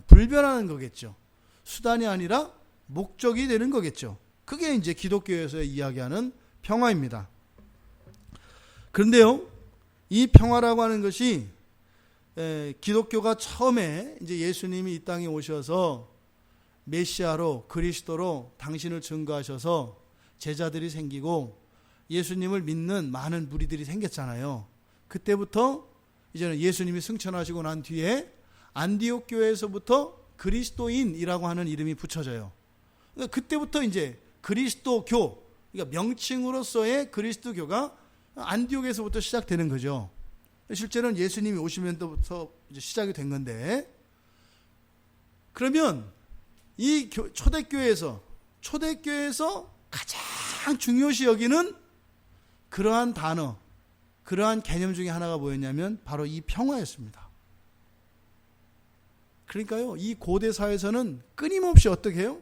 불변하는 거겠죠. 수단이 아니라 목적이 되는 거겠죠. 그게 이제 기독교에서 이야기하는 평화입니다. 그런데요, 이 평화라고 하는 것이 기독교가 처음에 이제 예수님이 이 땅에 오셔서 메시아로 그리스도로 당신을 증거하셔서 제자들이 생기고 예수님을 믿는 많은 무리들이 생겼잖아요. 그때부터 이제는 예수님이 승천하시고 난 뒤에 안디옥 교회에서부터 그리스도인이라고 하는 이름이 붙여져요. 그러니까 그때부터 이제 그리스도교, 그러니까 명칭으로서의 그리스도교가 안디옥에서부터 시작되는 거죠. 실제로는 예수님이 오시면서부터 시작이 된 건데, 그러면 이 초대교회에서 가장 중요시 여기는 그러한 단어, 그러한 개념 중에 하나가 뭐였냐면 바로 이 평화였습니다. 그러니까요, 이 고대 사회에서는 끊임없이 어떻게 해요?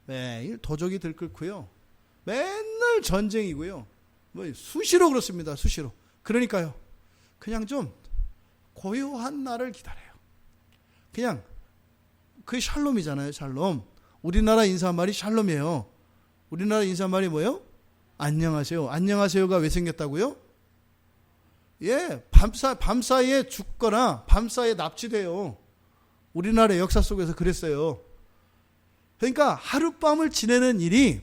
매일 도적이 들끓고요. 맨날 전쟁이고요. 수시로 그렇습니다. 수시로. 그러니까요, 그냥 좀 고요한 날을 기다려요. 그냥 그게 샬롬이잖아요. 샬롬. 우리나라 인사말이 샬롬이에요. 우리나라 인사말이 뭐예요? 안녕하세요. 안녕하세요가 왜 생겼다고요? 예, 밤사이에 죽거나 밤사이에 납치돼요. 우리나라 역사 속에서 그랬어요. 그러니까 하룻밤을 지내는 일이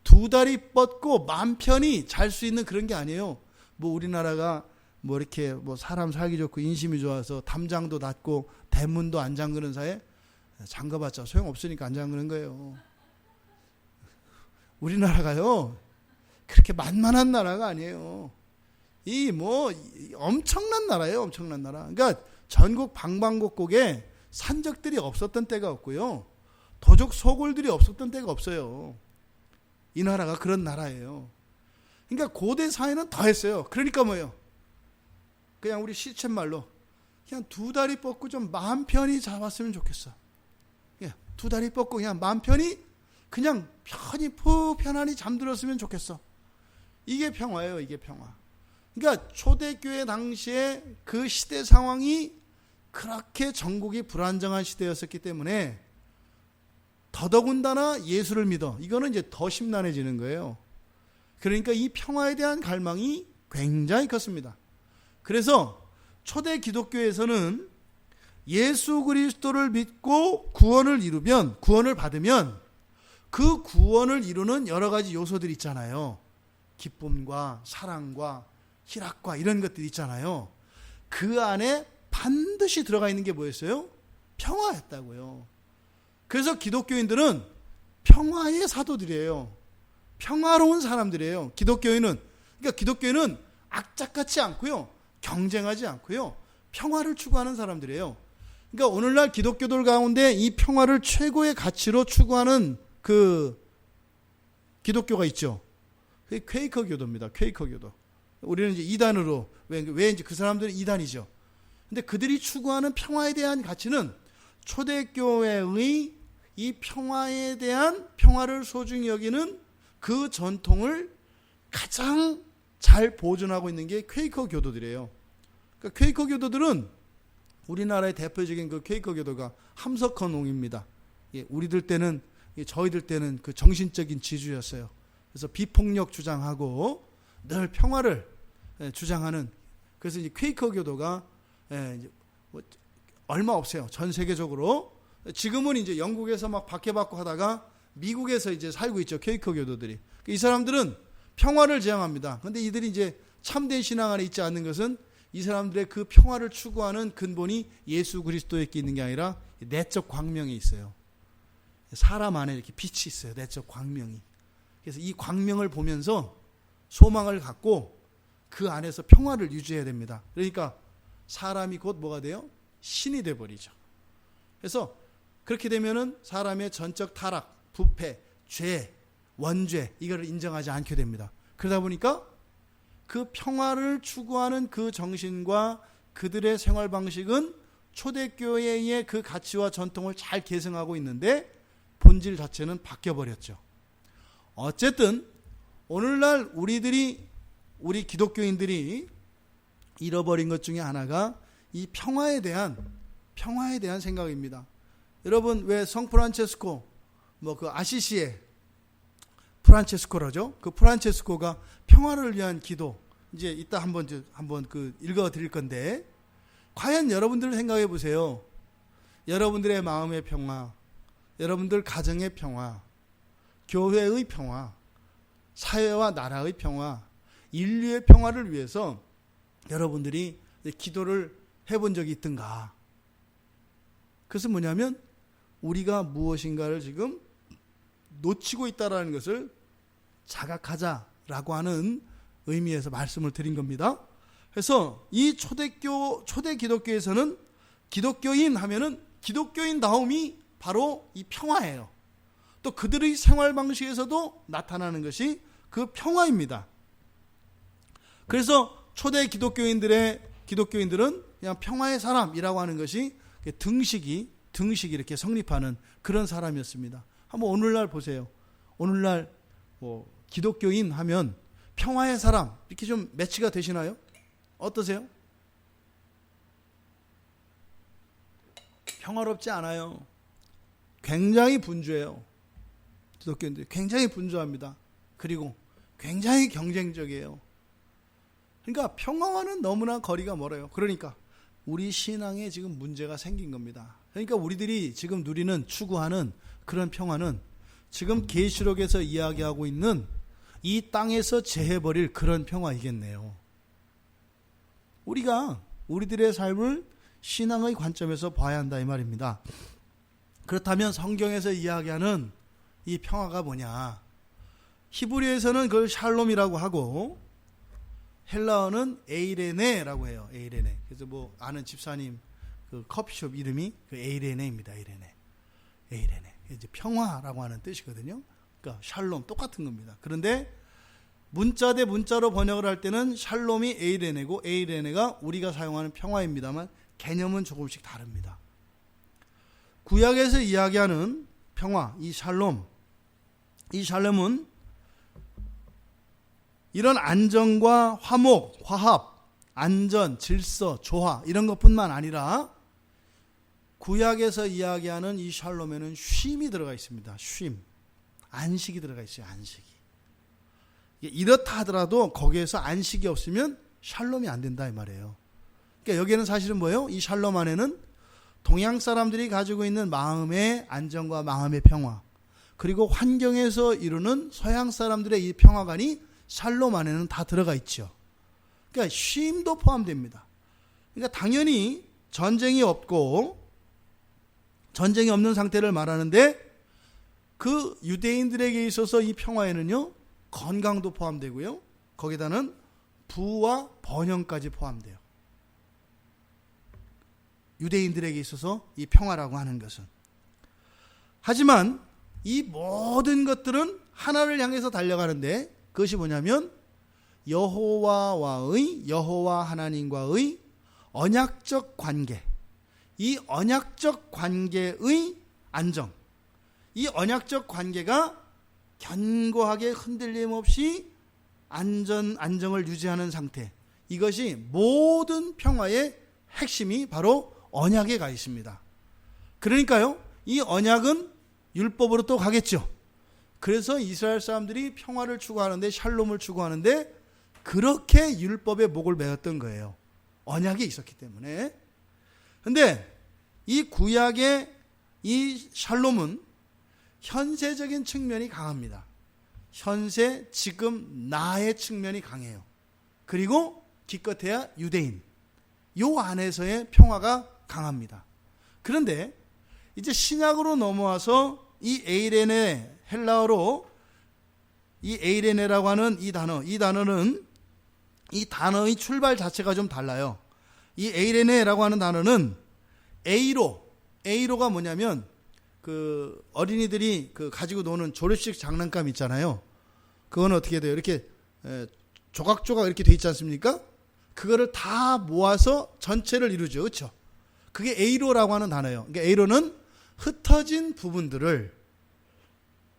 두 다리 뻗고 맘 편히 잘 수 있는 그런 게 아니에요. 우리나라가 이렇게 사람 살기 좋고 인심이 좋아서 담장도 닫고 대문도 안 잠그는 사이에 잠가봤자 소용없으니까 안 잠그는 거예요. 우리나라가요, 그렇게 만만한 나라가 아니에요. 엄청난 나라예요, 엄청난 나라. 그러니까 전국 방방곡곡에 산적들이 없었던 때가 없고요. 도적 소굴들이 없었던 때가 없어요. 이 나라가 그런 나라예요. 그러니까 고대 사회는 더 했어요. 그러니까 뭐예요? 그냥 우리 시쳇말로 그냥 두 다리 뻗고 좀 마음 편히 잡았으면 좋겠어. 두 다리 뻗고 그냥 마음 편히 그냥 푹 편안히 잠들었으면 좋겠어. 이게 평화예요. 이게 평화. 그러니까 초대교회 당시에 그 시대 상황이 그렇게 전국이 불안정한 시대였었기 때문에 더더군다나 예수를 믿어. 이거는 이제 더 심란해지는 거예요. 그러니까 이 평화에 대한 갈망이 굉장히 컸습니다. 그래서 초대 기독교에서는 예수 그리스도를 믿고 구원을 받으면 그 구원을 이루는 여러 가지 요소들이 있잖아요. 기쁨과 사랑과 희락과 이런 것들이 있잖아요. 그 안에 반드시 들어가 있는 게 뭐였어요? 평화였다고요. 그래서 기독교인들은 평화의 사도들이에요. 평화로운 사람들이에요. 기독교인은 악착같지 않고요. 경쟁하지 않고요. 평화를 추구하는 사람들이에요. 그러니까 오늘날 기독교들 가운데 이 평화를 최고의 가치로 추구하는 그 기독교가 있죠. 그게 퀘이커교도입니다. 퀘이커교도. 우리는 이제 이단으로, 왜 이제 그 사람들은 이단이죠. 근데 그들이 추구하는 평화에 대한 가치는 초대교회의 이 평화에 대한 평화를 소중히 여기는 그 전통을 가장 잘 보존하고 있는 게 퀘이커 교도들이에요. 그러니까 퀘이커 교도들은 우리나라의 대표적인 그 퀘이커 교도가 함석헌옹입니다. 우리들 때는, 저희들 때는 그 정신적인 지주였어요. 그래서 비폭력 주장하고 늘 평화를 주장하는, 그래서 이제 퀘이커 교도가 이제 뭐 얼마 없어요. 전 세계적으로. 지금은 이제 영국에서 막 박해받고 하다가 미국에서 이제 살고 있죠. 퀘이커 교도들이. 이 사람들은 평화를 지향합니다. 그런데 이들이 이제 참된 신앙 안에 있지 않는 것은 이 사람들의 그 평화를 추구하는 근본이 예수 그리스도에 있는 게 아니라 내적 광명이 있어요. 사람 안에 이렇게 빛이 있어요. 내적 광명이. 그래서 이 광명을 보면서 소망을 갖고 그 안에서 평화를 유지해야 됩니다. 그러니까 사람이 곧 뭐가 돼요? 신이 돼버리죠. 그래서 그렇게 되면은 사람의 전적 타락, 부패, 죄, 원죄 이거를 인정하지 않게 됩니다. 그러다 보니까 그 평화를 추구하는 그 정신과 그들의 생활 방식은 초대교회의 그 가치와 전통을 잘 계승하고 있는데 본질 자체는 바뀌어버렸죠. 어쨌든 오늘날 우리 기독교인들이 잃어버린 것 중에 하나가 이 평화에 대한 생각입니다. 여러분 왜 성 프란체스코 그 아시시의 프란체스코라죠. 그 프란체스코가 평화를 위한 기도 이제 이따 한번 그 읽어 드릴 건데 과연 여러분들 생각해 보세요. 여러분들의 마음의 평화, 여러분들 가정의 평화, 교회의 평화, 사회와 나라의 평화, 인류의 평화를 위해서 여러분들이 기도를 해본 적이 있던가? 그것은 뭐냐면 우리가 무엇인가를 지금 놓치고 있다는 것을 자각하자라고 하는 의미에서 말씀을 드린 겁니다. 그래서 이 초대 기독교에서는 기독교인 하면은 기독교인다움이 바로 이 평화예요. 또 그들의 생활 방식에서도 나타나는 것이 그 평화입니다. 그래서 초대 기독교인들은 그냥 평화의 사람이라고 하는 것이 등식이 이렇게 성립하는 그런 사람이었습니다. 한번 오늘날 보세요. 오늘날 기독교인 하면 평화의 사람 이렇게 좀 매치가 되시나요? 어떠세요? 평화롭지 않아요. 굉장히 분주해요. 기독교인들이 굉장히 분주합니다. 그리고 굉장히 경쟁적이에요. 그러니까 평화와는 너무나 거리가 멀어요. 그러니까 우리 신앙에 지금 문제가 생긴 겁니다. 그러니까 우리들이 지금 누리는 추구하는 그런 평화는 지금 계시록에서 이야기하고 있는 이 땅에서 제해버릴 그런 평화이겠네요. 우리가 우리들의 삶을 신앙의 관점에서 봐야 한다 이 말입니다. 그렇다면 성경에서 이야기하는 이 평화가 뭐냐? 히브리에서는 그걸 샬롬이라고 하고 헬라어는 에이레네라고 해요. 에이레네. 그래서 아는 집사님 그 커피숍 이름이 그 에이레네입니다. 에이레네. 이제 평화라고 하는 뜻이거든요. 그러니까 샬롬 똑같은 겁니다. 그런데 문자 대 문자로 번역을 할 때는 샬롬이 에이레네고 에이레네가 우리가 사용하는 평화입니다만 개념은 조금씩 다릅니다. 구약에서 이야기하는 평화, 이 샬롬은 이런 안정과 화목, 화합, 안전, 질서, 조화 이런 것뿐만 아니라 구약에서 이야기하는 이 샬롬에는 쉼이 들어가 있습니다. 쉼, 안식이 들어가 있어요. 안식이. 이렇다 하더라도 거기에서 안식이 없으면 샬롬이 안 된다 이 말이에요. 그러니까 여기에는 사실은 뭐예요? 이 샬롬 안에는 동양 사람들이 가지고 있는 마음의 안정과 마음의 평화, 그리고 환경에서 이루는 서양 사람들의 이 평화관이 샬롬 안에는 다 들어가 있죠. 그러니까 쉼도 포함됩니다. 그러니까 당연히 전쟁이 없는 상태를 말하는데 그 유대인들에게 있어서 이 평화에는요 건강도 포함되고요 거기다는 부와 번영까지 포함돼요. 유대인들에게 있어서 이 평화라고 하는 것은. 하지만 이 모든 것들은 하나를 향해서 달려가는데 그것이 뭐냐면 여호와 하나님과의 언약적 관계, 이 언약적 관계의 안정, 이 언약적 관계가 견고하게 흔들림 없이 안정을 유지하는 상태, 이것이 모든 평화의 핵심이 바로 언약에 가 있습니다. 그러니까요, 이 언약은 율법으로 또 가겠죠. 그래서 이스라엘 사람들이 평화를 추구하는데, 샬롬을 추구하는데 그렇게 율법의 목을 매었던 거예요. 언약이 있었기 때문에. 근데 이 구약의 이 샬롬은 현세적인 측면이 강합니다. 현세, 지금, 나의 측면이 강해요. 그리고 기껏해야 유대인, 요 안에서의 평화가 강합니다. 그런데 이제 신약으로 넘어와서 이 에이레네, 헬라어로 이 에이레네라고 하는 이 단어는 이 단어의 출발 자체가 좀 달라요. 이 에이레네라고 하는 단어는 에이로가 뭐냐면 그 어린이들이 그 가지고 노는 조립식 장난감 있잖아요. 그건 어떻게 돼요? 이렇게 조각조각 이렇게 돼 있지 않습니까? 그거를 다 모아서 전체를 이루죠. 그렇죠? 그게 에이로라고 하는 단어예요. 그러니까 에이로는 흩어진 부분들을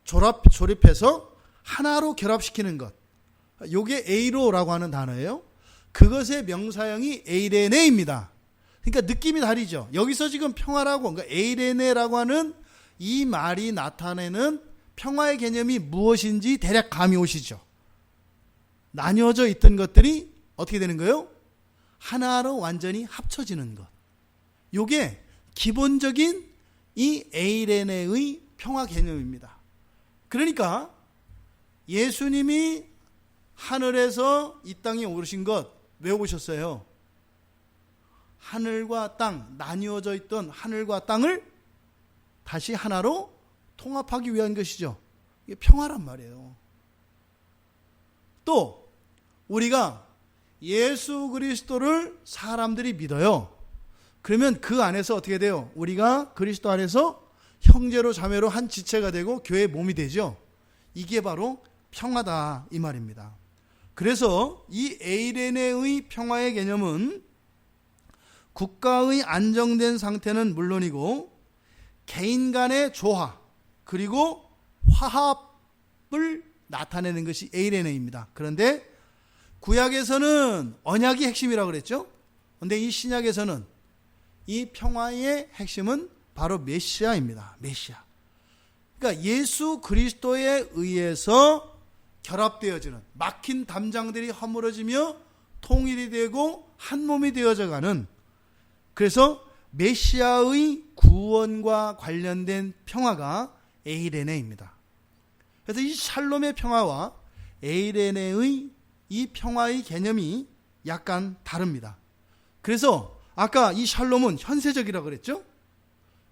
조립해서 하나로 결합시키는 것. 요게 에이로라고 하는 단어예요. 그것의 명사형이 에이레네입니다. 그러니까 느낌이 다르죠. 여기서 지금 평화라고, 그러니까 에이레네라고 하는 이 말이 나타내는 평화의 개념이 무엇인지 대략 감이 오시죠. 나뉘어져 있던 것들이 어떻게 되는 거예요? 하나로 완전히 합쳐지는 것. 요게 기본적인 이 에이레네의 평화 개념입니다. 그러니까 예수님이 하늘에서 이 땅에 오르신 것 왜 오셨어요? 하늘과 땅, 나뉘어져 있던 하늘과 땅을 다시 하나로 통합하기 위한 것이죠. 이게 평화란 말이에요. 또 우리가 예수 그리스도를 사람들이 믿어요. 그러면 그 안에서 어떻게 돼요? 우리가 그리스도 안에서 형제로 자매로 한 지체가 되고 교회의 몸이 되죠. 이게 바로 평화다 이 말입니다. 그래서 이 에이레네의 평화의 개념은 국가의 안정된 상태는 물론이고 개인 간의 조화 그리고 화합을 나타내는 것이 에이레네입니다. 그런데 구약에서는 언약이 핵심이라고 그랬죠. 그런데 이 신약에서는 이 평화의 핵심은 바로 메시아입니다. 메시아. 그러니까 예수 그리스도에 의해서 결합되어지는, 막힌 담장들이 허물어지며 통일이 되고 한 몸이 되어져 가는, 그래서 메시아의 구원과 관련된 평화가 에이레네입니다. 그래서 이 샬롬의 평화와 에이레네의 이 평화의 개념이 약간 다릅니다. 그래서 아까 이 샬롬은 현세적이라고 그랬죠.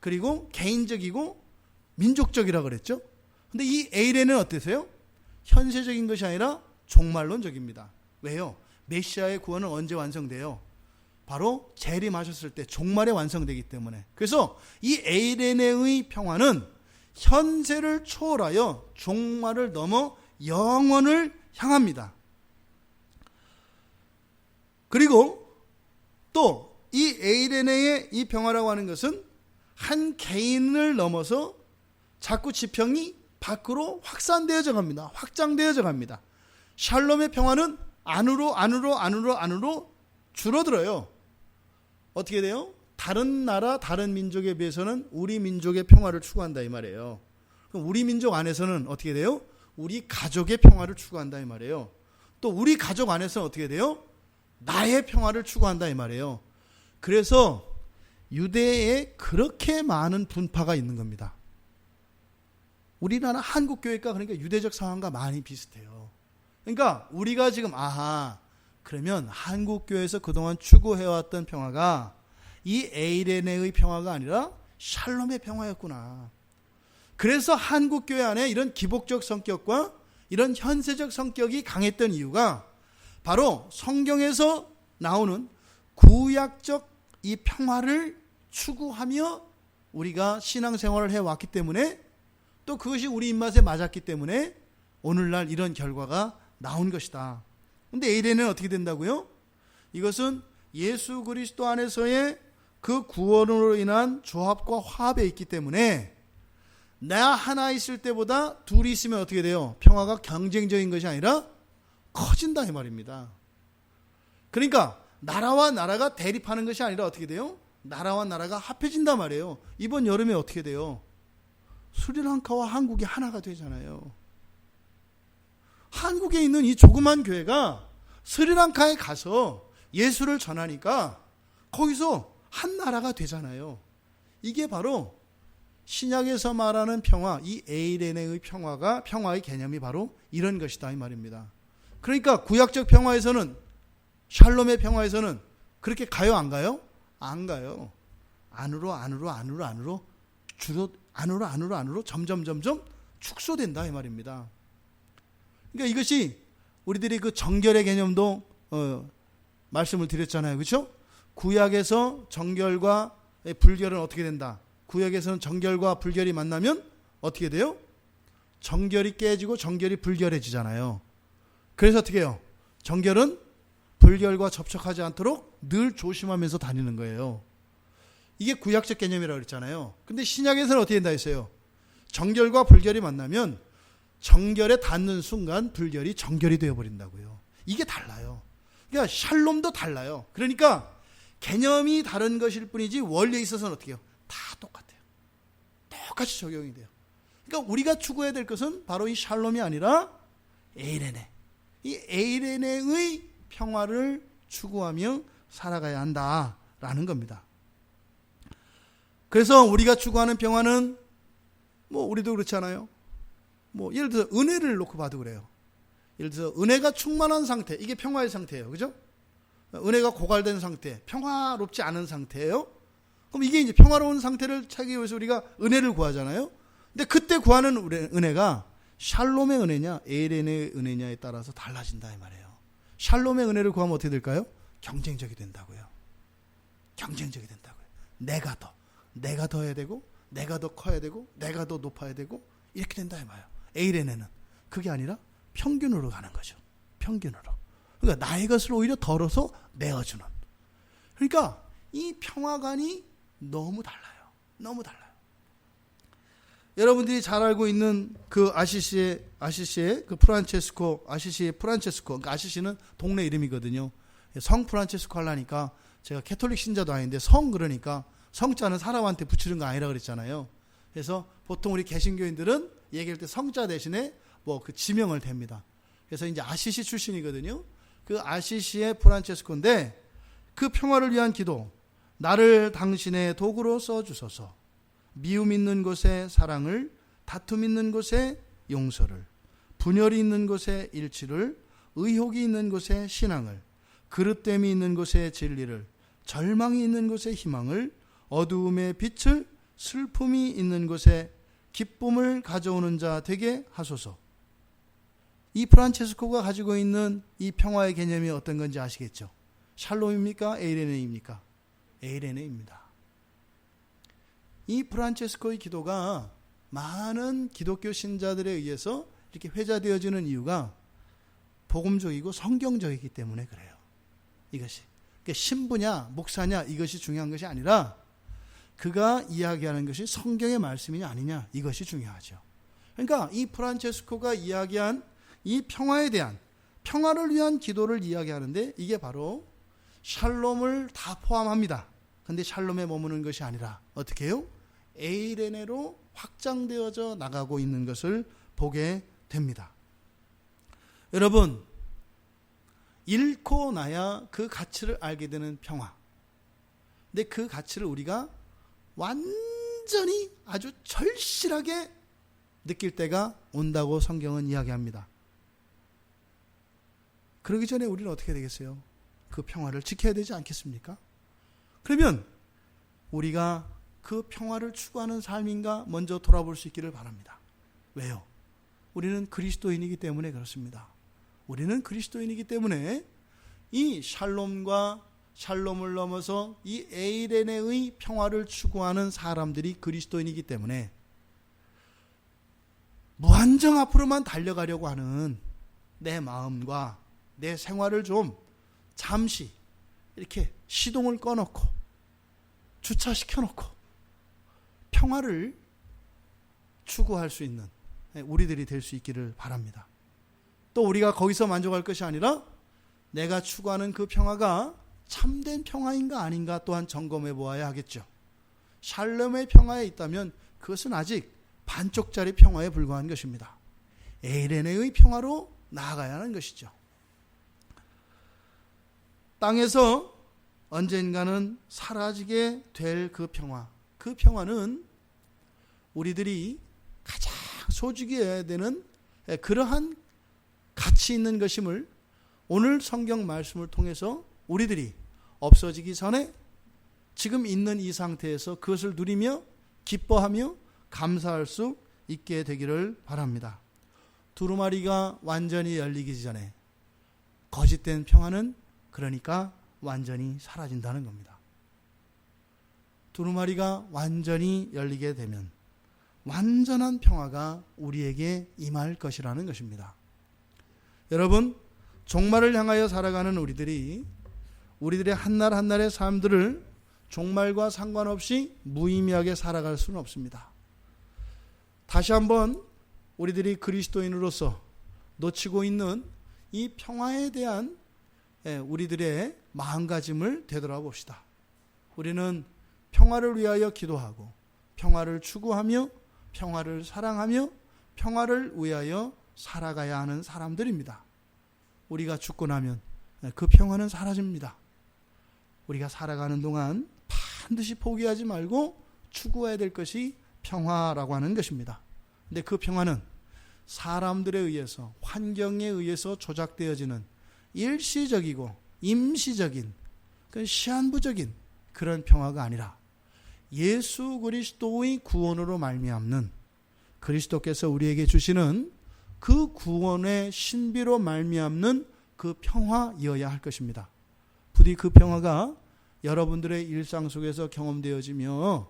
그리고 개인적이고 민족적이라고 그랬죠. 근데 이 에이레는 어떠세요? 현세적인 것이 아니라 종말론적입니다. 왜요? 메시아의 구원은 언제 완성돼요? 바로 재림하셨을 때 종말에 완성되기 때문에. 그래서 이 에이레네의 평화는 현세를 초월하여 종말을 넘어 영원을 향합니다. 그리고 또 이 에이레네의 이 평화라고 하는 것은 한 개인을 넘어서 자꾸 지평이 밖으로 확산되어져 갑니다. 확장되어져 갑니다. 샬롬의 평화는 안으로 줄어들어요. 어떻게 돼요? 다른 나라, 다른 민족에 비해서는 우리 민족의 평화를 추구한다 이 말이에요. 그럼 우리 민족 안에서는 어떻게 돼요? 우리 가족의 평화를 추구한다 이 말이에요. 또 우리 가족 안에서는 어떻게 돼요? 나의 평화를 추구한다 이 말이에요. 그래서 유대에 그렇게 많은 분파가 있는 겁니다. 우리나라 한국교회가 그러니까 유대적 상황과 많이 비슷해요. 그러니까 우리가 지금 그러면 한국교회에서 그동안 추구해왔던 평화가 이 에이레네의 평화가 아니라 샬롬의 평화였구나. 그래서 한국교회 안에 이런 기복적 성격과 이런 현세적 성격이 강했던 이유가 바로 성경에서 나오는 구약적 이 평화를 추구하며 우리가 신앙생활을 해왔기 때문에, 또 그것이 우리 입맛에 맞았기 때문에 오늘날 이런 결과가 나온 것이다. 그런데 에이레는 어떻게 된다고요? 이것은 예수 그리스도 안에서의 그 구원으로 인한 조합과 화합에 있기 때문에 나 하나 있을 때보다 둘이 있으면 어떻게 돼요? 평화가 경쟁적인 것이 아니라 커진다 이 말입니다. 그러니까 나라와 나라가 대립하는 것이 아니라 어떻게 돼요? 나라와 나라가 합해진단 말이에요. 이번 여름에 어떻게 돼요? 스리랑카와 한국이 하나가 되잖아요. 한국에 있는 이 조그만 교회가 스리랑카에 가서 예수를 전하니까 거기서 한 나라가 되잖아요. 이게 바로 신약에서 말하는 평화, 이 에이레네의 평화의 개념이 바로 이런 것이다 이 말입니다. 그러니까 구약적 평화에서는, 샬롬의 평화에서는 그렇게 가요 안 가요? 안 가요. 안으로 점점 축소된다 이 말입니다. 그러니까 이것이 우리들이 그 정결의 개념도 말씀을 드렸잖아요. 그렇죠? 구약에서 정결과 불결은 어떻게 된다? 구약에서는 정결과 불결이 만나면 어떻게 돼요? 정결이 깨지고 정결이 불결해지잖아요. 그래서 어떻게 해요? 정결은 불결과 접촉하지 않도록 늘 조심하면서 다니는 거예요. 이게 구약적 개념이라고 그랬잖아요. 근데 신약에서는 어떻게 된다 했어요? 정결과 불결이 만나면 정결에 닿는 순간 불결이 정결이 되어버린다고요. 이게 달라요. 그러니까 샬롬도 달라요. 그러니까 개념이 다른 것일 뿐이지 원리에 있어서는 어떻게 해요? 다 똑같아요. 똑같이 적용이 돼요. 그러니까 우리가 추구해야 될 것은 바로 이 샬롬이 아니라 에이레네. 이 에이레네의 평화를 추구하며 살아가야 한다라는 겁니다. 그래서 우리가 추구하는 평화는 우리도 그렇잖아요. 예를 들어서 은혜를 놓고 봐도 그래요. 예를 들어서 은혜가 충만한 상태, 이게 평화의 상태예요. 그죠? 은혜가 고갈된 상태, 평화롭지 않은 상태예요. 그럼 이게 이제 평화로운 상태를 찾기 위해서 우리가 은혜를 구하잖아요. 근데 그때 구하는 은혜가 샬롬의 은혜냐, 에이레네의 은혜냐에 따라서 달라진다 이 말이에요. 샬롬의 은혜를 구하면 어떻게 될까요? 경쟁적이 된다고요. 경쟁적이 된다고요. 내가 더 해야 되고, 내가 더 커야 되고, 내가 더 높아야 되고, 이렇게 된다 이 말이에요. 에이레네는 그게 아니라 평균으로 가는 거죠. 평균으로. 그러니까 나의 것을 오히려 덜어서 내어주는. 그러니까 이 평화관이 너무 달라요. 너무 달라요. 여러분들이 잘 알고 있는 그 아시시의 그 아시시의 프란체스코, 그러니까 아시시는 동네 이름이거든요. 성 프란체스코 하려니까 제가 캐톨릭 신자도 아닌데 그러니까 성자는 사람한테 붙이는 거 아니라 그랬잖아요. 그래서 보통 우리 개신교인들은 얘기할 때 성자 대신에 그 지명을 댑니다. 그래서 이제 아시시 출신이거든요. 그 아시시의 프란체스코인데 그 평화를 위한 기도, 나를 당신의 도구로 써주소서. 미움 있는 곳에 사랑을, 다툼 있는 곳에 용서를, 분열이 있는 곳에 일치를, 의혹이 있는 곳에 신앙을, 그릇됨이 있는 곳에 진리를, 절망이 있는 곳에 희망을, 어두움의 빛을, 슬픔이 있는 곳에 기쁨을 가져오는 자 되게 하소서. 이 프란체스코가 가지고 있는 이 평화의 개념이 어떤 건지 아시겠죠? 샬롬입니까? 에이레네입니까? 에이레네입니다. 이 프란체스코의 기도가 많은 기독교 신자들에 의해서 이렇게 회자되어지는 이유가 복음적이고 성경적이기 때문에 그래요. 이것이. 그러니까 신부냐 목사냐 이것이 중요한 것이 아니라 그가 이야기하는 것이 성경의 말씀이냐 아니냐 이것이 중요하죠. 그러니까 이 프란체스코가 이야기한 이 평화에 대한, 평화를 위한 기도를 이야기하는데 이게 바로 샬롬을 다 포함합니다. 그런데 샬롬에 머무는 것이 아니라 어떻게 해요? 에이레네로 확장되어져 나가고 있는 것을 보게 됩니다. 여러분, 잃고 나야 그 가치를 알게 되는 평화. 근데 그 가치를 우리가 완전히 아주 절실하게 느낄 때가 온다고 성경은 이야기합니다. 그러기 전에 우리는 어떻게 되겠어요? 그 평화를 지켜야 되지 않겠습니까? 그러면 우리가 그 평화를 추구하는 삶인가 먼저 돌아볼 수 있기를 바랍니다. 왜요? 우리는 그리스도인이기 때문에 그렇습니다. 우리는 그리스도인이기 때문에 이 샬롬을 넘어서 이 에이레네의 평화를 추구하는 사람들이 그리스도인이기 때문에 무한정 앞으로만 달려가려고 하는 내 마음과 내 생활을 좀 잠시 이렇게 시동을 꺼놓고 주차시켜놓고 평화를 추구할 수 있는 우리들이 될 수 있기를 바랍니다. 또 우리가 거기서 만족할 것이 아니라 내가 추구하는 그 평화가 참된 평화인가 아닌가 또한 점검해 보아야 하겠죠. 샬롬의 평화에 있다면 그것은 아직 반쪽짜리 평화에 불과한 것입니다. 에이레네의 평화로 나아가야 하는 것이죠. 땅에서 언젠가는 사라지게 될 그 평화, 그 평화는 우리들이 가장 소중히 해야 되는 그러한 가치 있는 것임을 오늘 성경 말씀을 통해서 우리들이 없어지기 전에 지금 있는 이 상태에서 그것을 누리며 기뻐하며 감사할 수 있게 되기를 바랍니다. 두루마리가 완전히 열리기 전에 거짓된 평화는 그러니까 완전히 사라진다는 겁니다. 두루마리가 완전히 열리게 되면 완전한 평화가 우리에게 임할 것이라는 것입니다. 여러분, 종말을 향하여 살아가는 우리들의 한날 한날의 삶들을 종말과 상관없이 무의미하게 살아갈 수는 없습니다. 다시 한번 우리들이 그리스도인으로서 놓치고 있는 이 평화에 대한 우리들의 마음가짐을 되돌아봅시다. 우리는 평화를 위하여 기도하고 평화를 추구하며 평화를 사랑하며 평화를 위하여 살아가야 하는 사람들입니다. 우리가 죽고 나면 그 평화는 사라집니다. 우리가 살아가는 동안 반드시 포기하지 말고 추구해야 될 것이 평화라고 하는 것입니다. 근데 그 평화는 사람들에 의해서, 환경에 의해서 조작되어지는 일시적이고 임시적인, 시한부적인 그런 평화가 아니라 예수 그리스도의 구원으로 말미암는, 그리스도께서 우리에게 주시는 그 구원의 신비로 말미암는 그 평화이어야 할 것입니다. 부디 그 평화가 여러분들의 일상 속에서 경험되어지며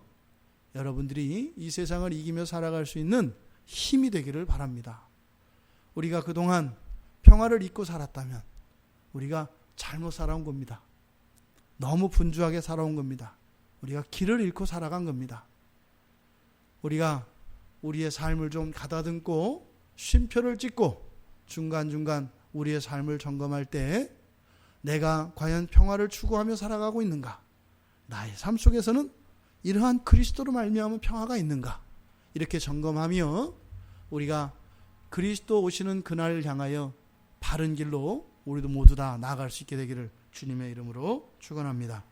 여러분들이 이 세상을 이기며 살아갈 수 있는 힘이 되기를 바랍니다. 우리가 그동안 평화를 잊고 살았다면 우리가 잘못 살아온 겁니다. 너무 분주하게 살아온 겁니다. 우리가 길을 잃고 살아간 겁니다. 우리가 우리의 삶을 좀 가다듬고 쉼표를 찍고 중간중간 우리의 삶을 점검할 때 내가 과연 평화를 추구하며 살아가고 있는가? 나의 삶 속에서는 이러한 그리스도로 말미암은 평화가 있는가? 이렇게 점검하며 우리가 그리스도 오시는 그날을 향하여 바른 길로 우리도 모두 다 나아갈 수 있게 되기를 주님의 이름으로 축원합니다.